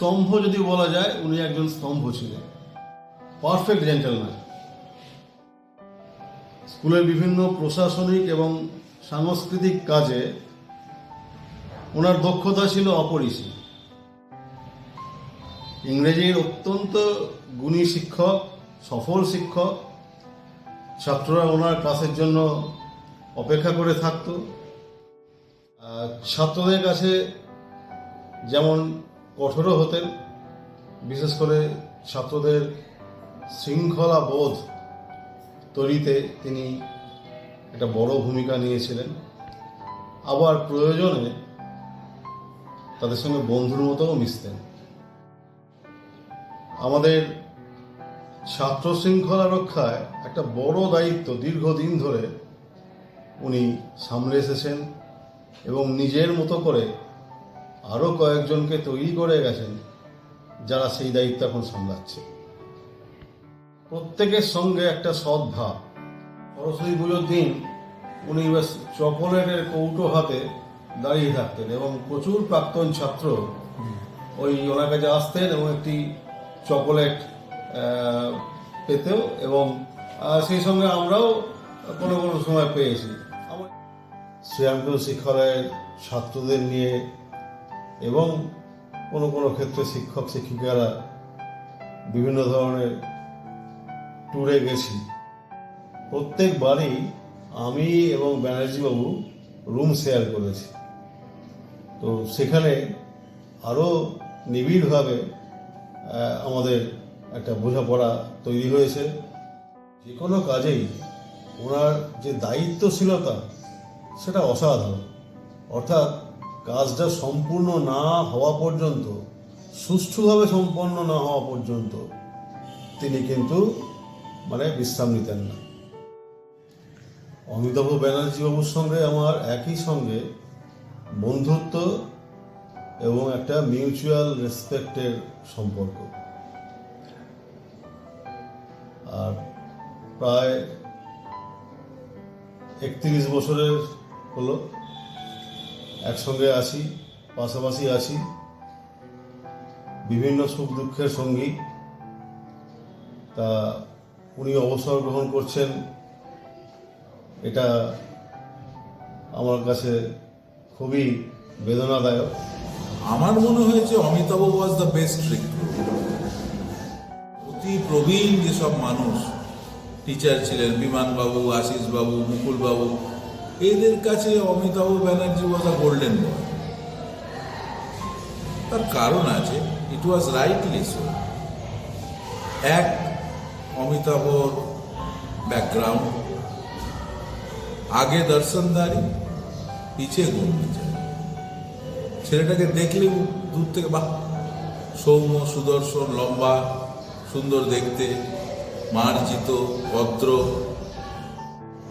স্তম্ভ যদি বলা যায়, উনি একজন স্তম্ভ ছিলেন, পারফেক্ট জেন্টলম্যান। স্কুলের বিভিন্ন প্রশাসনিক এবং সাংস্কৃতিক কাজে ওনার দক্ষতা ছিল অপরিসীম। ইংরেজির অত্যন্ত গুণী শিক্ষক, সফল শিক্ষক। ছাত্ররা ওনার ক্লাসের জন্য অপেক্ষা করে থাকত। ছাত্রদের কাছে যেমন কঠোরও হতেন, বিশেষ করে ছাত্রদের শৃঙ্খলা বোধ তৈরিতে তিনি একটা বড় ভূমিকা নিয়েছিলেন। আবার প্রয়োজনে তাদের সঙ্গে বন্ধুর মতোও মিশতেন। আমাদের ছাত্র শৃঙ্খলা রক্ষায় একটা বড় দায়িত্ব দীর্ঘদিন ধরে উনি সামলে এসেছেন এবং নিজের মতো করে আরও কয়েকজনকে তৈরি করে গেছেন যারা সেই দায়িত্ব এখন সামলাচ্ছে। প্রত্যেকের সঙ্গে একটা সদ্ভাব। সরস্বতী পুজোর দিন উনি বেশ চকোলেটের কৌটো হাতে দাঁড়িয়ে থাকতেন এবং প্রচুর প্রাক্তন ছাত্র ওই ওনার কাছে আসতেন এবং একটি চকোলেট পেতেও, এবং সেই সঙ্গে আমরাও কোনো কোনো সময় পেয়েছি। শ্রীরামকৃষ্ণ শিক্ষালয়ের ছাত্রদের নিয়ে এবং কোনো কোনো ক্ষেত্রে শিক্ষক শিক্ষিকারা বিভিন্ন ধরনের ট্যুরে গেছি। প্রত্যেকবারই আমি এবং ব্যানার্জিবাবু রুম শেয়ার করেছি। তো সেখানে আরও নিবিড়ভাবে আমাদের একটা বোঝাপড়া তৈরি হয়েছে। যে কোনো কাজেই ওনার যে দায়িত্বশীলতা সেটা অসাধারণ। অর্থাৎ কাজটা সম্পূর্ণ না হওয়া পর্যন্ত, সুষ্ঠুভাবে সম্পন্ন না হওয়া পর্যন্ত তিনি কিন্তু বিশ্রাম নিতেন না। অমিতাভ ব্যানার্জিবাবুর সঙ্গে আমার একই সঙ্গে বন্ধুত্ব এবং একটা মিউচুয়াল রেসপেক্টের সম্পর্ক। আর প্রায় 31 বছরের হলো একসঙ্গে আছি, পাশাপাশি আছি, বিভিন্ন সুখ দুঃখের সঙ্গী। তা উনি অবসর গ্রহণ করছেন, এটা আমার কাছে খুবই বেদনাদায়ক। আমার মনে হয়েছে Amitabh was the best recruit. অতি প্রবীণ যেসব মানুষ টিচার ছিলেন, বিমানবাবু, আশিসবাবু, মুকুলবাবু, এদের কাছে অমিতাভ ব্যানার্জি ওয়াজ আ গোল্ডেন বয়। তার কারণ আছে, ইট ওয়াজ রাইটলি সো। এক, অমিতাভর ব্যাকগ্রাউন্ড, আগে দর্শনদারি, পিছে গুণবিচার। ছেলেটাকে দেখলেও দূর থেকে বাহ, সৌম্য, সুদর্শন, লম্বা, সুন্দর দেখতে, মার্জিত, ভদ্র।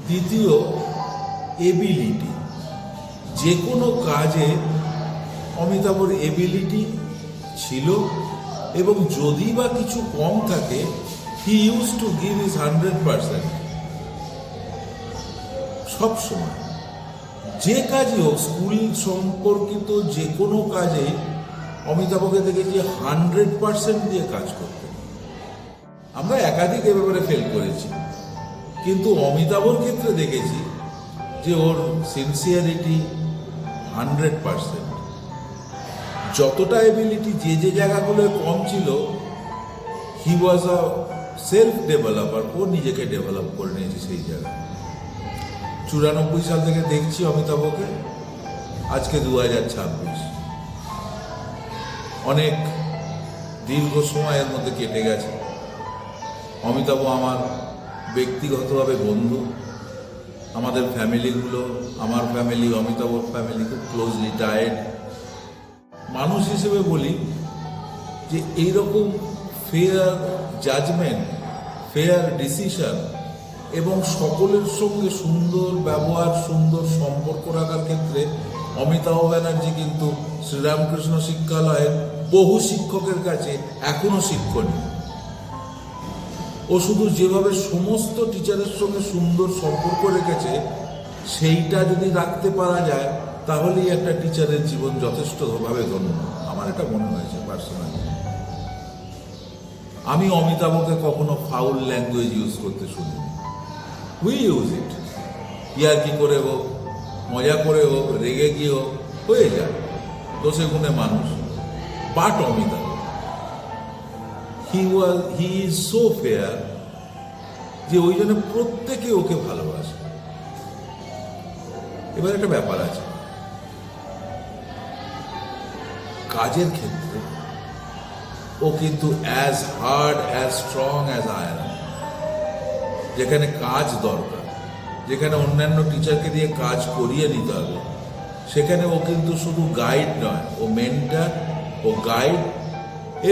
দ্বিতীয়, এবিলিটি। যে কোনো কাজে অমিতাভর এবিলিটি ছিল, এবং যদি বা কিছু কম থাকে, he use to give his 100%। সবসময় যে কাজই হোক, স্কুল সম্পর্কিত যে কোনো কাজে অমিতাভকে দেখেছি 100% দিয়ে কাজ করতে। আমরা একাধিক এ ব্যাপারে ফেল করেছি, কিন্তু অমিতাভর ক্ষেত্রে দেখেছি যে ওর সিনসিয়ারিটি 100%। যতটা এবিলিটি যে যে জায়গাগুলোয় কম ছিল, হি ওয়াজ আ সেলফ ডেভেলপার। ও নিজেকে ডেভেলপ করে নিয়েছে সেই জায়গায়। 94 সাল থেকে দেখছি অমিতাভকে, আজকে 2026, অনেক দীর্ঘ সময়ের মধ্যে কেটে গেছে। অমিতাভ আমার ব্যক্তিগতভাবে বন্ধু। আমাদের ফ্যামিলিগুলো, আমার ফ্যামিলি, অমিতাভর ফ্যামিলি খুব ক্লোজলি টাইড। মানুষ হিসেবে বলি যে এইরকম ফেয়ার জাজমেন্ট, ফেয়ার ডিসিশন এবং সকলের সঙ্গে সুন্দর ব্যবহার, সুন্দর সম্পর্ক রাখার ক্ষেত্রে অমিতাভ ব্যানার্জি কিন্তু শ্রীরামকৃষ্ণ শিক্ষালয়ের বহু শিক্ষকের কাছে এখনো শিক্ষণীয়। ও শুধু যেভাবে সমস্ত টিচারের সঙ্গে সুন্দর সম্পর্ক রেখেছে, সেইটা যদি রাখতে পারা যায় তাহলেই একটা টিচারের জীবন যথেষ্টভাবে ধন্য। আমার এটা মনে হয়েছে পার্সোনালি। আমি অমিতাভকে কখনো ফাউল ল্যাঙ্গুয়েজ ইউজ করতে শুনিনি। উই ইউজ ইট, ইয়ার্কি করে হোক, মজা করে হোক, রেগে গিয়ে হোক, হয়ে যায়, দোষে গুণে মানুষ। But Amitabh, he is so fair যে ওই জন্য প্রত্যেকে ওকে ভালোবাসে। এবার একটা ব্যাপার আছে, কাজের ক্ষেত্রে ও কিন্তু as hard as strong as iron. যেখানে কাজ দরকার, যেখানে অন্যান্য টিচারকে দিয়ে কাজ করিয়ে নিতে হবে, সেখানে ও কিন্তু শুধু গাইড নয়, ও মেন্টর, ও গাইড,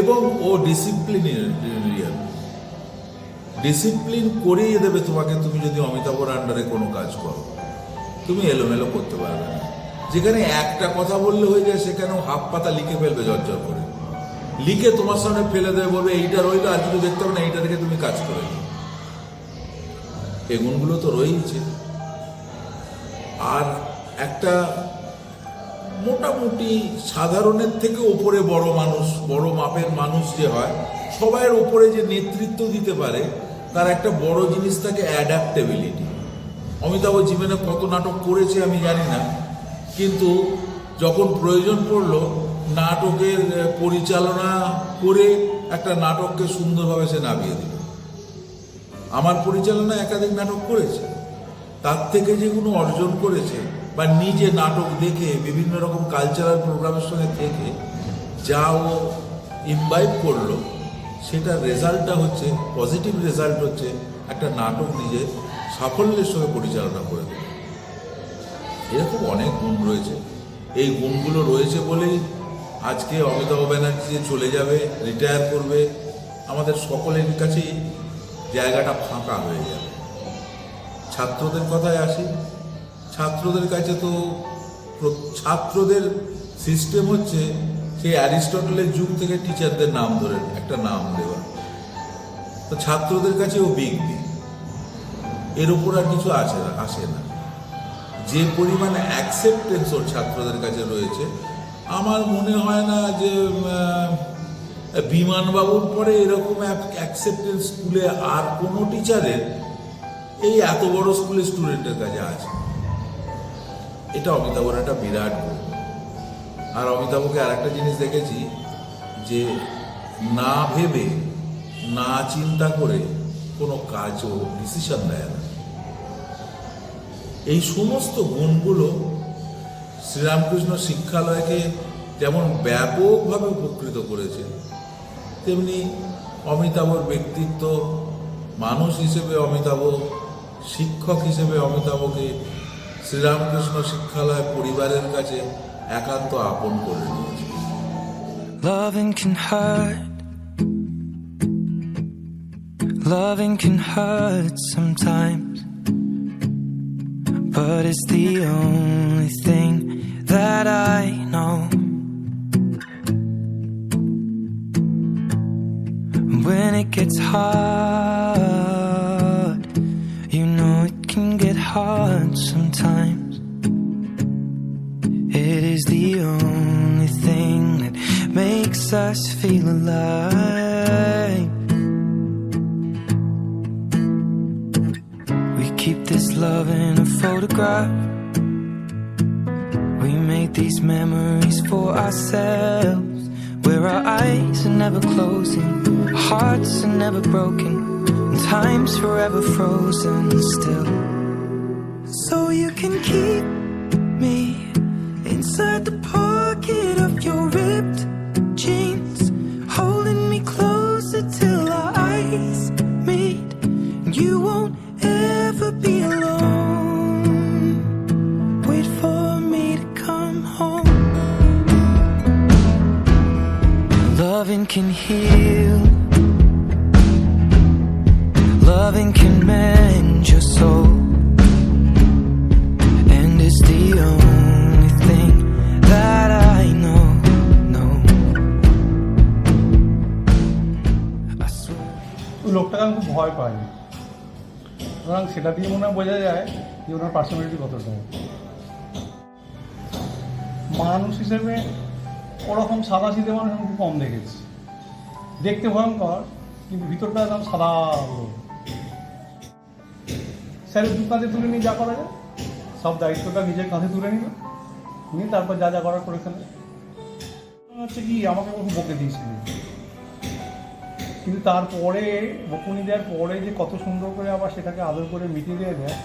এবং ও ডিসিপ্লিনেরিয়ান। ডিসিপ্লিন করিয়ে দেবে তোমাকে, তুমি যদি অমিতাভর আন্ডারে কোনো কাজ করো। তুমি এলোমেলো করতে পারবে না। যেখানে একটা কথা বললে হয়ে যায়, সেখানেও হাফ পাতা লিখে ফেলবে ঝরঝর করে, লিখে তোমার সামনে ফেলে দেবে, বলবে এইটা রইলো, আর কিছু দেখতে হবে না, এইটা থেকে তুমি কাজ করে নিও। এই গুণগুলো তো রয়েছে। আর একটা মোটামুটি সাধারণের থেকে ওপরে বড় মানুষ, বড় মাপের মানুষ যে হয়, সবাইয়ের ওপরে যে নেতৃত্ব দিতে পারে, তার একটা বড় জিনিস থাকে অ্যাডাপ্টেবিলিটি। অমিতাভ জীবনে কত নাটক করেছে আমি জানি না, কিন্তু যখন প্রয়োজন পড়লো নাটকের পরিচালনা করে একটা নাটককে সুন্দরভাবে সে নামিয়ে দিল। আমার পরিচালনা একাধিক নাটক করেছে, তার থেকে যেগুলো অর্জন করেছে, বা নিজে নাটক দেখে বিভিন্ন রকম কালচারাল প্রোগ্রামের সঙ্গে থেকে যা ও ইমবাইব করলো, সেটার রেজাল্টটা হচ্ছে, পজিটিভ রেজাল্ট হচ্ছে একটা নাটক নিজে সাফল্যের সঙ্গে পরিচালনা করে দেবে। এরকম অনেক গুণ রয়েছে। এই গুণগুলো রয়েছে বলেই আজকে অমিতাভ ব্যানার্জি যে চলে যাবে, রিটায়ার করবে, আমাদের সকলের কাছেই জায়গাটা ফাঁকা হয়ে যাবে। ছাত্রদের কথায় আসি, ছাত্রদের কাছে তো ছাত্রদের সিস্টেম হচ্ছে সেই অ্যারিস্টটলের যুগ থেকে টিচারদের নাম ধরে একটা নাম দেওয়া। তো ছাত্রদের কাছে ও বিগ বি, এর উপর আর কিছু আসে না। যে পরিমাণে অ্যাকসেপ্টেন্স ওর ছাত্রদের কাছে রয়েছে, আমার মনে হয় না যে বিমানবাবুর পরে এরকম অ্যাকসেপ্টেন্স স্কুলে আর কোনো টিচারের এই এত বড় স্কুলের স্টুডেন্টের কাছে আছে। এটা অমিতাভর একটা বিরাট গুণ। আর অমিতাভকে আর একটা জিনিস দেখেছি, যে না ভেবে, না চিন্তা করে কোনো কাজ ও ডিসিশন নেয় না। এই সমস্ত গুণগুলো শ্রীরামকৃষ্ণ শিক্ষালয়কে যেমন ব্যাপকভাবে উপকৃত করেছে, তেমনি অমিতাভর ব্যক্তিত্ব, মানুষ হিসেবে অমিতাভ, শিক্ষক হিসেবে অমিতাভকে শ্রীরামকৃষ্ণ শিক্ষালয় পরিবারের কাছে একান্ত আপন করে নিয়েছে। Loving can hurt. Loving can hurt sometimes, but it's the only thing that I know. When it gets hard, you know it can get hard sometimes. It is the only thing that makes us feel alive. We keep this love in a photograph. We make these memories for ourselves, where our eyes are never closing, hearts are never broken, and time's forever frozen still. So you can keep me inside the pocket of your ripped jeans, holding me closer till our eyes meet. You won't ever be alone. Wait for me to come home. Loving can heal. Loving can mend your soul, and it's the only thing that I know. I swear. ওই লোকটাকে আমি খুব ভয় পাই, সুতরাং সেটা দিয়ে মনে হয় বোঝা যায় যে ওনার পার্সোনালিটি কতটা। মানুষ হিসেবে ওরকম সাদা সিধে মানুষ আমি খুব কম দেখেছি। দেখতে ভয়ঙ্কর, কিন্তু ভিতরটা একদম সাদা। স্যারের দু কাঁধে তুলে নিয়ে যা করা যায়, সব দায়িত্বটা নিজের কাঁধে তুলে নিল, নিয়ে তারপর যা যা করার করে ফেলে। হচ্ছে কি আমাকে খুব বকে দিয়েছিল, কিন্তু তারপরে বকুনি দেওয়ার পরে যে কত সুন্দর করে আবার সেটাকে আদর করে মিটিয়ে দিয়ে দেয়,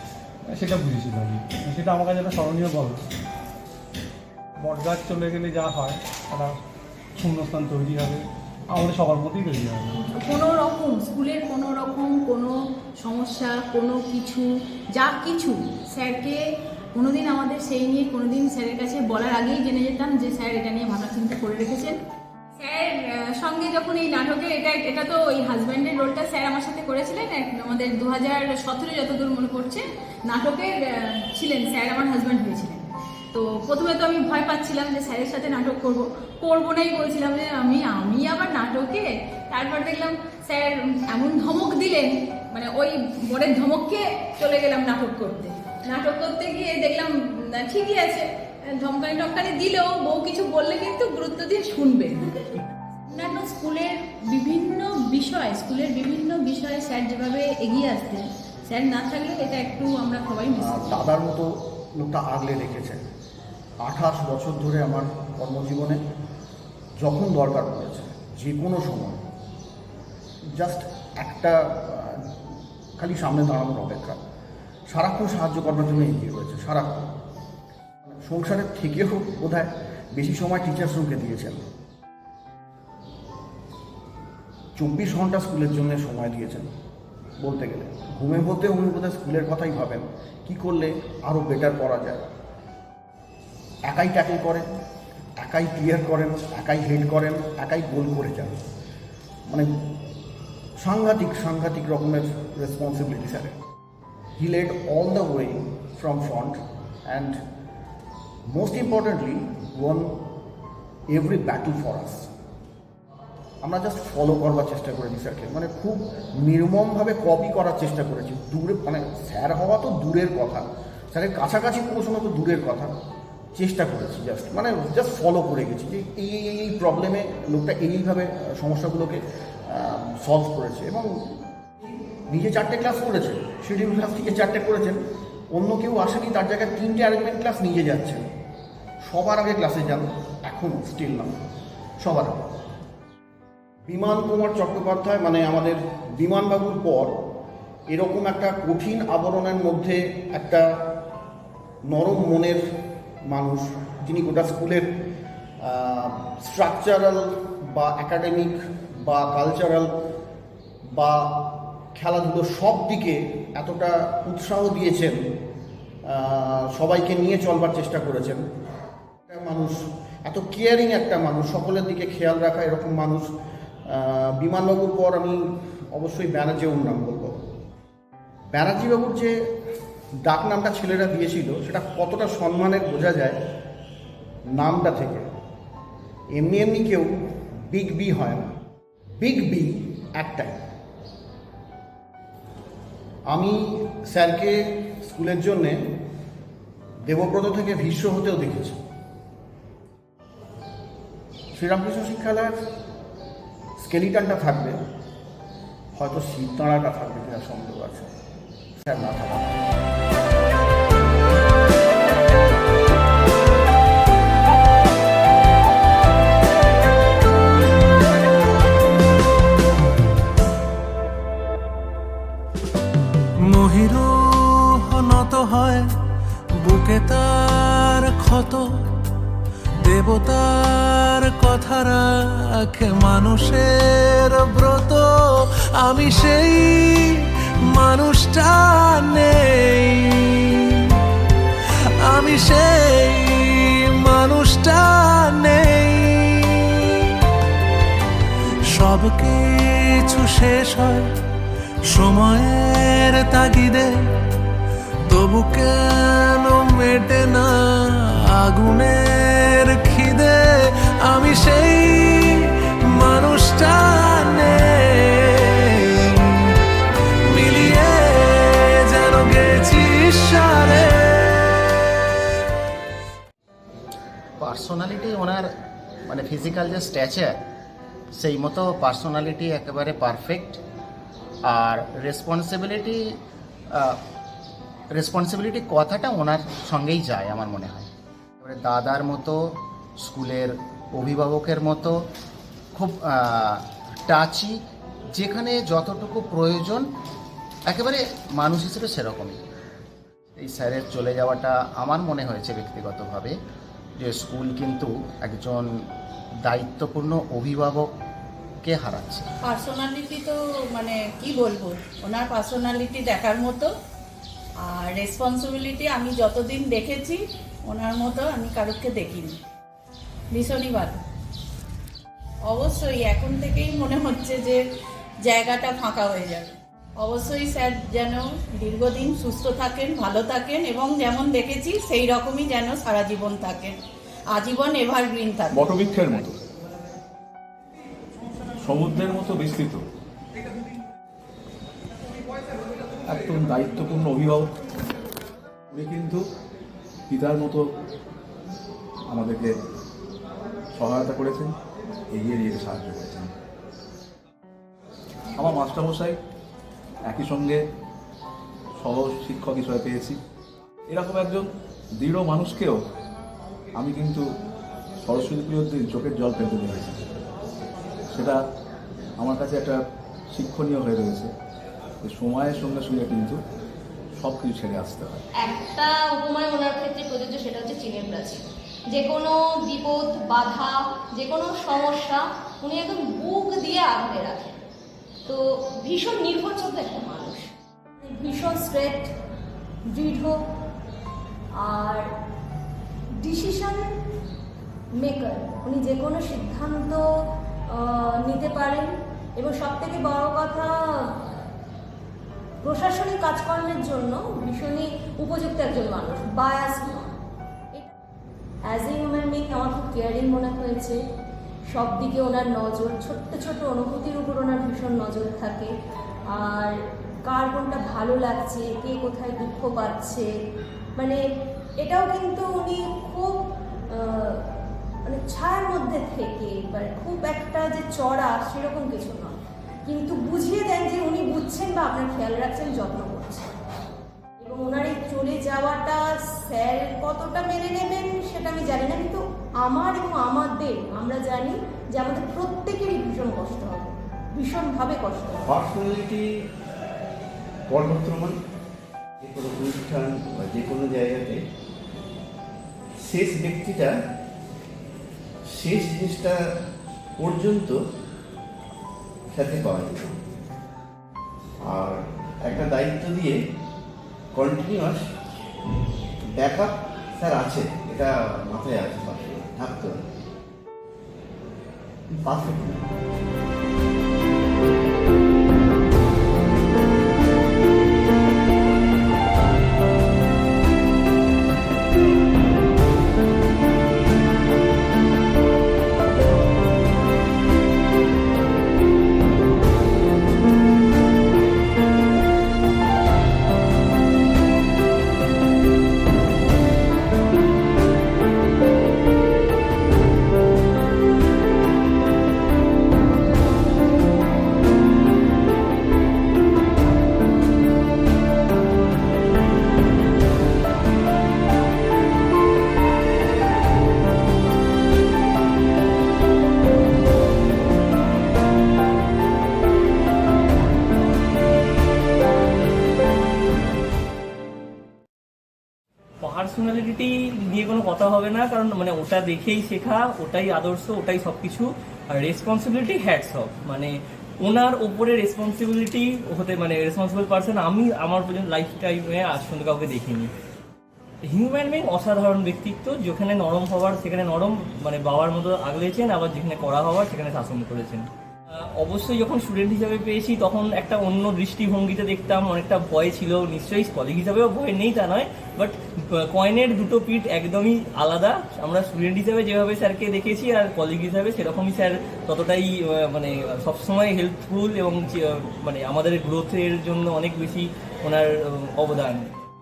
সেটা বুঝেছিল আমি। সেটা আমার কাছে একটা স্মরণীয় গল্প। বটগাছ চলে গেলে যা হয়, একটা শূন্যস্থান তৈরি হবে, আমাদের সবার মধ্যেই তৈরি হবে। কোনো রকম স্কুলের কোনো রকম কোনো সমস্যা, কোনো কিছু যা কিছু স্যারকে কোনোদিন আমাদের সেই নিয়ে কোনোদিন স্যারের কাছে বলার আগেই জেনে যেতাম যে স্যার এটা নিয়ে ভাবনা চিন্তা করে রেখেছেন। স্যার সঙ্গে যখন এই নাটকের এটা তো ওই হাজব্যান্ডের রোলটা স্যার আমার সাথে করেছিলেন আমাদের 2017 যতদূর মনে পড়ছে নাটকের ছিলেন স্যার, আমার হাজব্যান্ড হয়েছিলেন। তো প্রথমে তো আমি ভয় পাচ্ছিলাম যে স্যারের সাথে নাটক করবো নাই, বলছিলাম যে আমি আবার নাটকে। তারপর দেখলাম স্যার এমন ধমক দিলেন, মানে ওই বরের ধমককে চলে গেলাম নাটক করতে গিয়ে দেখলাম ঠিকই আছে, ধমকানি টমকানি দিলেও বউ কিছু বললে কিন্তু গুরুত্ব দিয়ে শুনবে। অন্যান্য স্কুলের বিভিন্ন বিষয়ে স্যার যেভাবে এগিয়ে আসতেন, স্যার না থাকলে এটা একটু আমরা সবাই মিস করি। দাদার মতো লোকটা আগলে রেখেছে। 28 বছর ধরে আমার কর্মজীবনে যখন দরকার পড়েছে, যে কোনো সময় জাস্ট একটা খালি সামনে দাঁড়ানোর অপেক্ষা, সারাক্ষণ সাহায্য করার জন্য এগিয়ে রয়েছে। সারাক্ষণ সংসারের থেকেও বোধহয় বেশি সময় টিচার্স রুমকে দিয়েছেন। 24 ঘন্টা স্কুলের জন্য সময় দিয়েছেন বলতে গেলে। ঘুমে বলতে উনি বোধহয় স্কুলের কথাই ভাবেন, কি করলে আরও বেটার করা যায়। একাই ট্যাকল করেন, একাই ক্লিয়ার করেন, একাই হেড করেন, একাই গোল করে যান। মানে সাংঘাতিক রকমের রেসপন্সিবিলিটি স্যারের। He led all the way from front and most importantly won every battle for us. আমরা জাস্ট ফলো করবার চেষ্টা করেছি স্যারকে, মানে খুব নির্মমভাবে কপি করার চেষ্টা করেছি। দূরে মানে স্যার হওয়া তো দূরের কথা, স্যারের কাছাকাছি পৌঁছানো তো দূরের কথা, চেষ্টা করেছি জাস্ট ফলো করে গেছি যে এই প্রবলেমে লোকটা এইভাবে সমস্যাগুলোকে সলভ করেছে। এবং নিজে 4টে ক্লাস করেছে, শিডিউল ক্লাস থেকে 4টে করেছেন, অন্য কেউ আসেনি, তার জায়গায় 3টে অ্যারেঞ্জমেন্ট ক্লাস নিজে যাচ্ছেন। সবার আগে ক্লাসে যান, এখন স্টিল না, সবার আগে। বিমান কুমার চট্টোপাধ্যায় মানে আমাদের বিমানবাবুর পর এরকম একটা কঠিন আবরণের মধ্যে একটা নরম মনের মানুষ, যিনি গোটা স্কুলের স্ট্রাকচারাল বা একাডেমিক বা কালচারাল বা খেলাধুলো সব দিকে এতটা উৎসাহ দিয়েছেন, সবাইকে নিয়ে চলবার চেষ্টা করেছেন। একটা মানুষ, এত কেয়ারিং একটা মানুষ, সকলের দিকে খেয়াল রাখা এরকম মানুষ। বিমানবাবুর পর আমি অবশ্যই ব্যানার্জিবাবুর নাম বলব। ব্যানার্জিবাবুর যে ডাক নামটা ছেলেরা দিয়েছিল, সেটা কতটা সম্মানের বোঝা যায় নামটা থেকে। এমনি কেউ বিগ বি হয় না, বিগ বি একটাই। আমি স্যারকে স্কুলের জন্যে দেবব্রত থেকে ভীষ্ম হতেও দেখেছি। শ্রীরামকৃষ্ণ শিক্ষালয়ের স্কেলিটানটা থাকবে, হয়তো শিবতাঁড়াটা থাকবে কিনা সন্দেহ আছে, স্যার না থাকা। মহিরুহ নত হয় বুকে তার ক্ষত, দেবতার কথা রাখে মানুষের ব্রত। আমি সেই মানুষটা নেই, আমি সেই মানুষটা নেই। সব কিছু শেষ হয় সময়ের তাগিদে, তবু কেন মেটে না আগুনের খিদে। আমি সেই মানুষটা নেই, মিলিয়ে যেন গেছি সারে। পার্শ্ব ওনার মানে ফিজিক্যাল যে স্ট্যাচার সেই মতো পার্সোনালিটি একেবারে পারফেক্ট। আর রেসপন্সিবিলিটি কথাটা ওনার সঙ্গেই যায় আমার মনে হয়। এবারে দাদার মতো, স্কুলের অভিভাবকের মতো, খুব টাচি, যেখানে যতটুকু প্রয়োজন একেবারে মানুষ হিসেবে সেরকমই। এই স্যারের চলে যাওয়াটা আমার মনে হয়েছে ব্যক্তিগতভাবে যে স্কুল কিন্তু একজন দায়িত্বপূর্ণ অভিভাবককে হারাচ্ছে। পার্সোনালিটি তো মানে কি বলবো, ওনার পার্সোনালিটি দেখার মতো। আর রেসপন্সিবিলিটি আমি যতদিন দেখেছি ওনার মতো আমি কারোকে দেখিনি। ভীষণই ভালো। অবশ্যই এখন থেকেই মনে হচ্ছে যে জায়গাটা ফাঁকা হয়ে যাবে। অবশ্যই স্যার যেন দীর্ঘদিন সুস্থ থাকেন, ভালো থাকেন, এবং যেমন দেখেছি সেই রকমই যেন সারা জীবন থাকেন, আজীবন এভারগ্রিন থাকেন। বটবৃক্ষের মতো, সমুদ্রের মতো বিস্তৃত, একদম দায়িত্বপূর্ণ অভিভাবক। উনি কিন্তু পিতার মতো আমাদেরকে সহায়তা করেছেন, এগিয়ে নিয়ে যেতে সাহায্য করেছেন। আমার মাস্টারমশাই একই সঙ্গে সহ শিক্ষক হিসেবে পেয়েছি। এরকম একজন দৃঢ় মানুষকেও আমি কিন্তু সরস্বতী পুজোর দিন চোখের জল ফেলতে দেখেছি। সেটা আমার কাছে একটা শিক্ষণীয় হয়ে রয়েছে যে সময়ের সঙ্গে সঙ্গে কিন্তু সব কিছু ছেড়ে আসতে হয়। একটা উপমায় ওনার ক্ষেত্রে প্রযোজ্য, সেটা হচ্ছে চীনের প্রাচীর। যে কোনো বিপদ, বাধা, যে কোনো সমস্যা উনি একদম বুক দিয়ে আগলে রাখেন। তো ভীষণ নির্ভরযোগ্য একটা মানুষ, ভীষণ স্ট্রেট, দৃঢ়, আর ডিসিশন মেকার। উনি যে কোনো সিদ্ধান্ত নিতে পারেন, এবং সব থেকে বড় কথা প্রশাসনিক কাজকর্মের জন্য ভীষণই উপযুক্ত একজন মানুষ, বায়াস নয়। অ্যাজ এ হিউম্যান বিং আমার খুব কেয়ারিং মনে হয়েছে। সব দিকে ওনার নজর, ছোট্ট ছোট অনুভূতির উপর ওনার ভীষণ নজর থাকে। আর কার কোনটা ভালো লাগছে, কে কোথায় দুঃখ পাচ্ছে, মানে এটাও কিন্তু উনি খুব মানে ছায়ার মধ্যে থেকে, মানে খুব একটা যে চড়া সেরকম কিছু নয়, কিন্তু বুঝিয়ে দেন যে উনি বুঝছেন বা আপনার খেয়াল রাখছেন, যত্ন করছেন। এবং ওনার এই চলে যাওয়াটা স্যার কতটা মেনে নেবেন সেটা আমি জানি না, কিন্তু আমার এবং আমাদের, আমরা জানি যে আমাদের প্রত্যেকেরই ভীষণ কষ্ট হবে, ভীষণভাবে কষ্ট হবে। পার্সোনালিটি বর্তমান যে কোনো অনুষ্ঠান বা যে কোনো জায়গাতে শেষ ব্যক্তিটা শেষ জিনিসটা পর্যন্ত সাথে পাওয়া যেত। আর একটা দায়িত্ব দিয়ে কন্টিনিউয়াস ব্যাকআপ স্যার আছে, এটা মাথায় আছে, থাকতে হবে পারফেক্ট। পার্সোনালিটি নিয়ে কোনো কথা হবে না, কারণ মানে ওটা দেখেই শেখা, ওটাই আদর্শ, ওটাই সব কিছু। আর রেসপন্সিবিলিটি হ্যাটস অফ, মানে ওনার ওপরে রেসপন্সিবিলিটি হতে, মানে রেসপন্সিবল পার্সন আমি আমার পর্যন্ত লাইফ টাইমে আজ পর্যন্ত কাউকে দেখিনি। হিউম্যান বিং অসাধারণ ব্যক্তিত্ব, যেখানে নরম হওয়ার সেখানে নরম, মানে বাবার মতো আগলেছেন, আবার যেখানে কড়া হওয়ার সেখানে শাসন করেছেন। অবশ্যই যখন স্টুডেন্ট হিসাবে পেয়েছি তখন একটা অন্য দৃষ্টিভঙ্গিতে দেখতাম, অনেকটা ভয় ছিল, নিশ্চয়ই কলিগ হিসাবেও ভয় নেই তা নয়, বাট কয়েনের দুটো পিঠ একদমই আলাদা। আমরা স্টুডেন্ট হিসাবে যেভাবে স্যারকে দেখেছি আর কলিগ হিসাবে সেরকমই স্যার ততটাই মানে সবসময় হেল্পফুল, এবং মানে আমাদের গ্রোথের জন্য অনেক বেশি ওনার অবদান।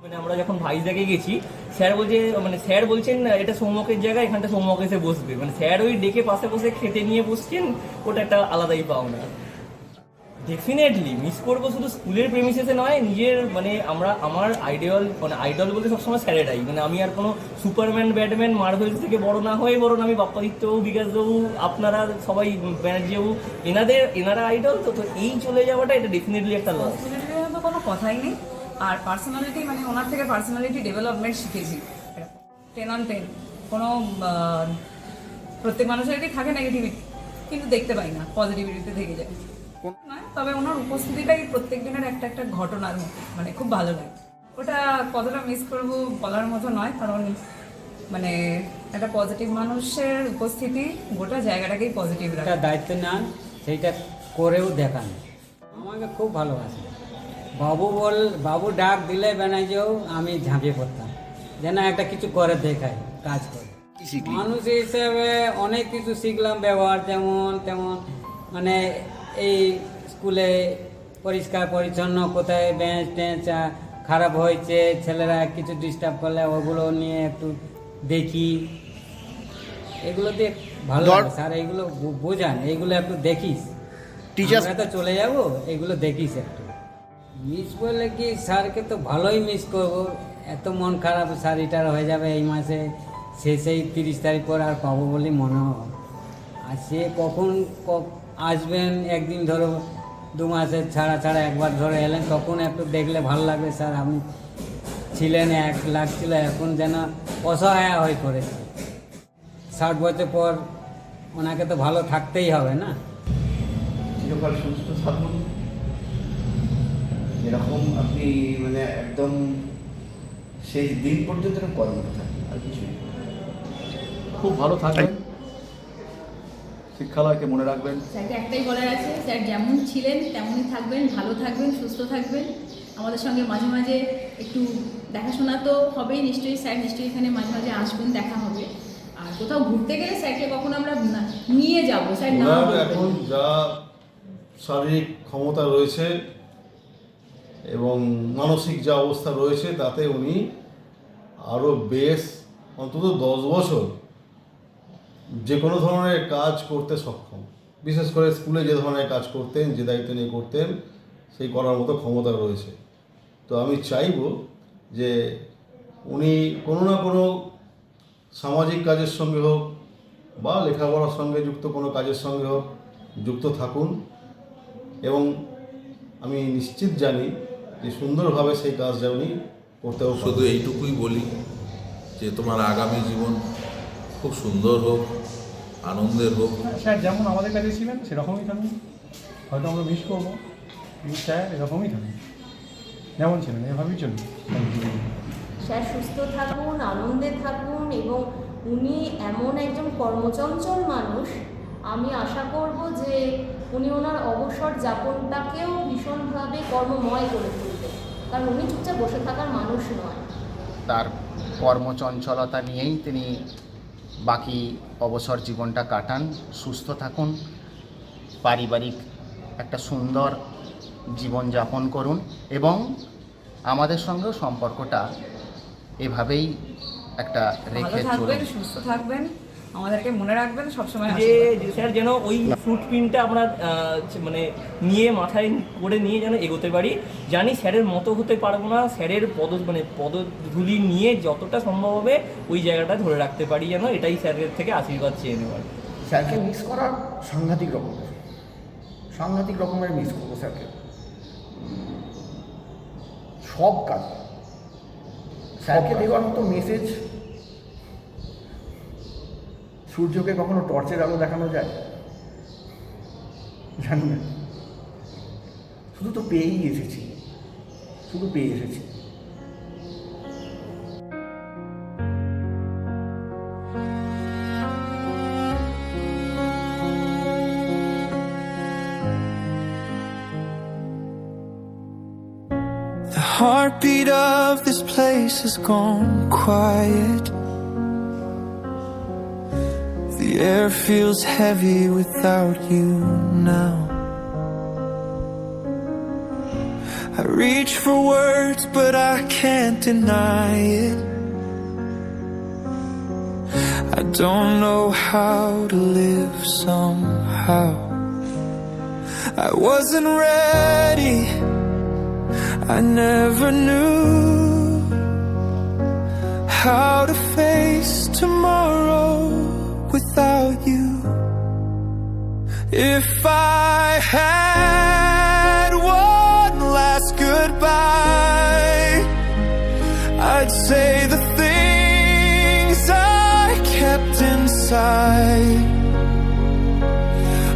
মানে আমরা যখন ভাইজ্যাগে গেছি স্যার বলছে মানে স্যার বলছেন এটা সৌম্যকের জায়গা, এখানটা সৌম্যক এসে বসবে, মানে স্যার ওই ডেকে পাশে বসে খেতে নিয়ে বসছেন, ওটা একটা আলাদাই পাওনা। ডেফিনেটলি মিস করবো, শুধু স্কুলের প্রেমিসেসে নয়, নিজের মানে আমার আইডল বলতে সবসময় স্যারেরাই, মানে আমি আর কোনো সুপারম্যান, ব্যাটম্যান, মার্ভেলস থেকে বড় না হয়ে বরং আমি বাপ্পাদিত্যবাবু, বিকাশবাবু, আপনারা সবাই, ব্যানার্জিবাবু, এনারা আইডল। তো এই চলে যাওয়াটা এটা ডেফিনেটলি একটা লস। তো কোনো কথাই নেই। আর পার্সোনালিটি মানে ওনার থেকে পার্সোনালিটি ডেভেলপমেন্ট শিখেছি 10 on 10। কোনো প্রত্যেক মানুষেরই থাকে নেগেটিভিটি, কিন্তু দেখতে পাই না, পজিটিভিটিতে থেকে যায় নয়। তবে ওনার উপস্থিতিটাই প্রত্যেক দিনের একটা ঘটনার মতো, মানে খুব ভালো লাগে। ওটা কতটা মিস করবো বলার মতো নয়, কারণ মানে একটা পজিটিভ মানুষের উপস্থিতি গোটা জায়গাটাকেই পজিটিভ রাখে। একটা দায়িত্ব নেন, সেইটা করেও দেখান। আমাকে খুব ভালোবাসে। বাবু ডাক দিলে বেনাইজেও আমি ঝাঁপিয়ে পড়তাম, যেন একটা কিছু করে দেখাই, কাজ করে। মানুষ হিসেবে অনেক কিছু শিখলাম, ব্যবহার যেমন তেমন, মানে এই স্কুলে পরিষ্কার পরিচ্ছন্ন, কোথায় বেঞ্চ টেঞ্চ খারাপ হয়েছে, ছেলেরা কিছু ডিস্টার্ব করলে ওগুলো নিয়ে একটু দেখি, এগুলোতে ভালো লাগে স্যার, এইগুলো বোঝান, এইগুলো একটু দেখিস, আমরা তো চলে যাবো, এগুলো দেখিস একটু। মিস বললে কি স্যারকে তো ভালোই মিস করবো, এত মন খারাপ, স্যার রিটায়ার হয়ে যাবে এই মাসে, শেষেই 30 তারিখ পর আর পাবো বলে মনে হয়। আর সে কখন আসবেন, একদিন ধরো 2 মাসের ছাড়া একবার ধরে এলেন, তখন একটু দেখলে ভালো লাগবে। স্যার আপনি ছিলেন, এক লাগছিল, এখন যেন অসহায় হয়ে পড়েছে। 60 বছর পর ওনাকে তো ভালো থাকতেই হবে না। চিরকাল সুস্থ থাকুন, এরকম আপনি মানে একদম শেষ দিন পর্যন্ত কর্মরত থাকুন, আর কিছুই না। খুব ভালো থাকবেন, শিক্ষালয়কে মনে রাখবেন। স্যারকে একটাই বলার আছে, স্যার যেমন ছিলেন তেমনই থাকবেন, ভালো থাকবেন, সুস্থ থাকবেন। আমাদের সঙ্গে মাঝে মাঝে একটু দেখাশোনা তো হবেই নিশ্চয়ই, স্যার নিশ্চয়ই এখানে মাঝে মাঝে আসবেন, দেখা হবে। আর কোথাও ঘুরতে গেলে স্যারকে কখন আমরা নিয়ে যাব, স্যার না এখন যা শারীরিক ক্ষমতা রয়েছে এবং মানসিক যা অবস্থা রয়েছে, তাতে উনি আরও বেশ অন্তত 10 বছর যে কোনো ধরনের কাজ করতে সক্ষম। বিশেষ করে স্কুলে যে ধরনের কাজ করতেন, যে দায়িত্ব নিয়ে করতেন, সেই করার মতো ক্ষমতা রয়েছে। তো আমি চাইব যে উনি কোনো না কোনো সামাজিক কাজের সঙ্গে হোক বা লেখাপড়ার সঙ্গে যুক্ত কোনো কাজের সঙ্গে হোক যুক্ত থাকুন, এবং আমি নিশ্চিত জানি যে সুন্দরভাবে সেই কাজটা উনি করতেও। শুধু এইটুকুই বলি যে তোমার আগামী জীবন খুব সুন্দর হোক, আনন্দের হোক। স্যার যেমন আমাদের কাছে ছিলেন সেরকমই থাকুন, হয়তো আমরা মিস করবো, কিন্তু স্যার এরকমই থাকুন, যেমন ছিলেন এভাবেই চলুন। স্যার সুস্থ থাকুন, আনন্দে থাকুন, এবং উনি এমন একজন কর্মচঞ্চল মানুষ, আমি আশা করব যে উনি ওনার অবসর যাপনটাকেও ভীষণভাবে কর্মময় করে তুলবেন, কারণ উনি চুপচাপ বসে থাকার মানুষ নয়। তার কর্মচঞ্চলতা নিয়েই তিনি বাকি অবসর জীবনটা কাটান। সুস্থ থাকুন, পারিবারিক একটা সুন্দর জীবনযাপন করুন, এবং আমাদের সঙ্গেও সম্পর্কটা এভাবেই একটা রেখে চলুন। সুস্থ থাকবেন, আমাদেরকে মনে রাখবেন সবসময়। যে স্যার যেন ওই ফুটপ্রিন্টটা আমরা মানে নিয়ে মাথায় করে নিয়ে যেন এগোতে পারি। জানি স্যারের মতো হতে পারবো না, স্যারের পদধূলি নিয়ে যতটা সম্ভব হবে ওই জায়গাটা ধরে রাখতে পারি, যেন এটাই স্যারের থেকে আশীর্বাদ চেয়ে নেওয়ার। স্যারকে মিস করার সাংঘাতিক রকমের মিস করবো স্যারকে, সব কাজ। স্যারকে দেওয়ার মতো মেসেজ সূর্যকে কখনো টর্চের আলো দেখানো যায় জানি না, শুধু তো পেয়েই এসেছি, The heartbeat of this place has gone quiet. The air feels heavy without you now. I reach for words, but I can't deny it. don't know how to live somehow. I wasn't ready, I never knew how to face tomorrow without you. If I had one last goodbye, I'd say the things I kept inside.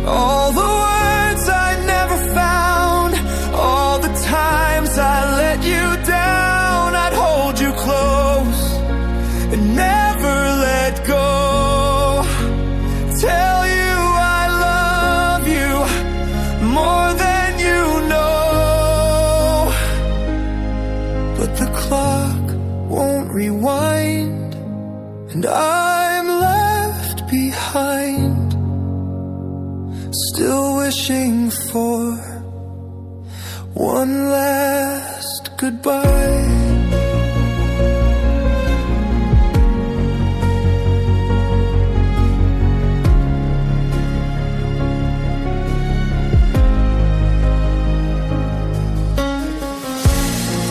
All the words I never found, all the times I let you down, I'd hold you close and never let go. Tell you I love you more than you know. But the clock won't rewind, and I'm left behind, still wishing for one last goodbye.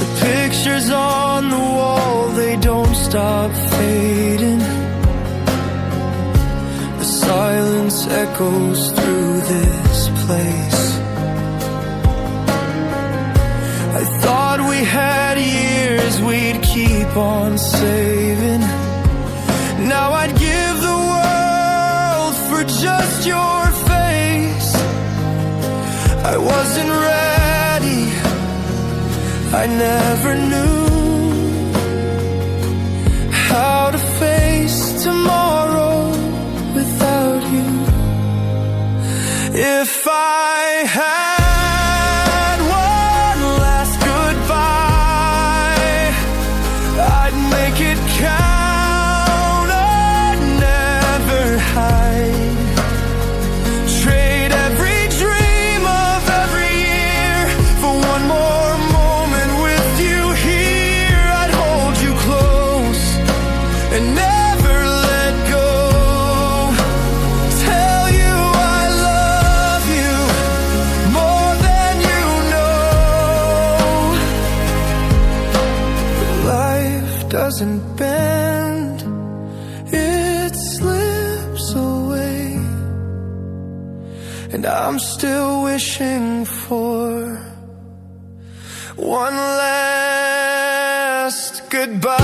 The pictures on the wall, they don't stop fading. The silence echoes through this place. I thought we had years we'd keep on saving. Now I'd give the world for just your face. I wasn't ready, I never knew how to face tomorrow without you. If I had one last goodbye, I'd make it count, I'd never hide. Trade every dream of every year for one more moment with you here. I'd hold you close and never let go. Tell you I love you more than you know. But life doesn't bend, it slips away, and I'm still wishing for one last goodbye.